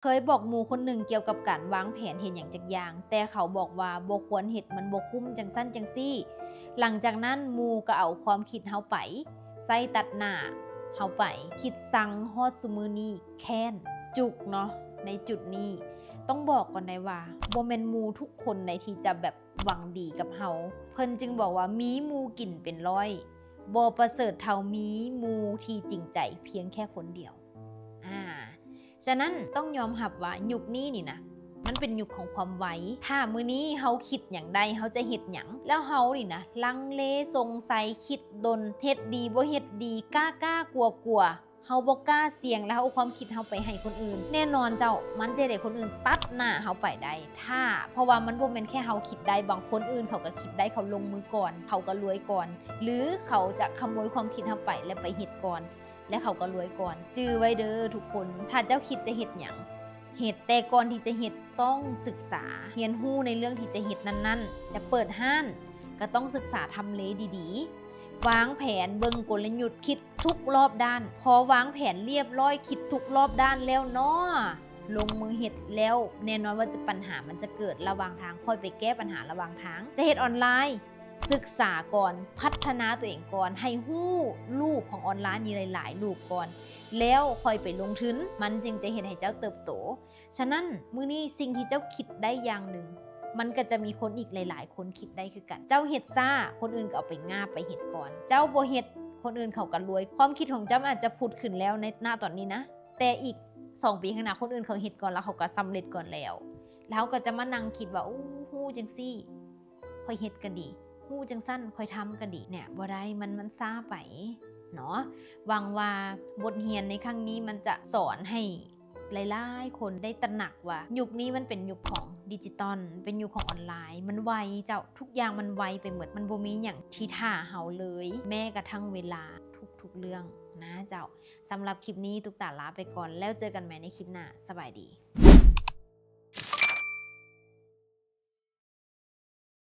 เคยบอกหมู่คนหนึ่งเกี่ยวกับการวางแผนเห็นอย่างจักอย่างแต่เขาบอกว่าบ่ควรเฮ็ดมันบ่คุ้มจังซั่นจังซี่หลังจากนั้นหมู่ก็เอาความคิดเฮาไปใส่ตัดหน้าเฮาไปคิดสั่งฮอดซุมื้อนี้แค้นจุกเนาะในจุดนี้ต้องบอกก่อนได้ว่าบ่แม่นหมู่ทุกคนในที่จะแบบหวังดีกับเฮาเพิ่นจึงบอกว่ามีหมู่กินเป็นร้อยบ่ประเสริฐเท่ามีหมู่ที่จริงใจเพียงแค่คนเดียวฉะนั้นต้องยอมรับว่ายุคนี้นี่นะมันเป็นยุคของความไวถ้ามื้อนี้เฮาคิดหยังใดเฮาจะเฮ็ดหยังแล้วเฮานี่นะลังเลสงสัยคิดดนเฮ็ดดีบ่เฮ็ดดีกล้ากลัวเฮาบ่กล้าเสี่ยงแล้วเอาความคิดเฮาไปให้คนอื่นแน่นอนเจ้ามันจะได้คนอื่นตัดหน้าเฮาไปได้เพราะว่ามันบ่แม่นแค่เฮาคิดได้บางคนอื่นเขาก็คิดได้เขาลงมือก่อนเขาก็รวยก่อนหรือเขาจะขโมยความคิดเฮาไปแล้วไปเฮ็ดก่อนและเขาก็รวยก่อนจื้อไว้เด้อทุกคนถ้าเจ้าคิดจะเฮ็ดหยังเฮ็ดแต่ก่อนที่จะเฮ็ดต้องศึกษาเรียนรู้ในเรื่องที่จะเฮ็ดนั้นๆจะเปิดห้านก็ต้องศึกษาทำเลดีๆวางแผนเบิ่งกลยุทธ์คิดทุกรอบด้านพอวางแผนเรียบร้อยคิดทุกรอบด้านแล้วเนาะลงมือเฮ็ดแล้วแน่นอนว่าปัญหามันจะเกิดระหว่างทางค่อยไปแก้ปัญหาระหว่างทางจะเฮ็ดออนไลน์ศึกษาก่อนพัฒนาตัวเองก่อนให้ฮู้รูปของออนไลน์มีหลายๆรูปก่อนแล้วค่อยไปลงทุนมันจึงจะเห็นให้เจ้าเติบโตฉะนั้นมื้อนี้สิ่งที่เจ้าคิดได้อย่างหนึ่งมันก็จะมีคนอีกหลายๆคนคิดได้คือกันเจ้าเฮ็ดซ่าคนอื่นก็เอาไปง่าไปเฮ็ดก่อนเจ้าบ่เฮ็ดคนอื่นเขาก็รวยความคิดของเจ้าอาจจะผุดขึ้นแล้วในหน้าตอนนี้นะแต่อีก2 ปีข้างหน้าคนอื่นเขาเฮ็ดก่อนแล้วเขาก็สำเร็จก่อนแล้วก็จะมานั่งคิดว่าอู้ฮู้จังซี่ค่อยเฮ็ดกันดีฮู้จังสั้นค่อยทำกันดีเนี่ยบ่ได้มันช้าไปเนาะหวังว่าบทเรียนในครั้งนี้มันจะสอนให้หลายๆคนได้ตระหนักว่ายุคนี้มันเป็นยุคของดิจิตอลเป็นยุคของออนไลน์มันไวเจ้าทุกอย่างมันไวไปหมดมันบ่มีหยังที่ท่าเฮาเลยแม้กระทั่งเวลาทุกๆเรื่องนะเจ้าสำหรับคลิปนี้ตุกตาลาไปก่อนแล้วเจอกันใหม่ในคลิปหน้าสบายดี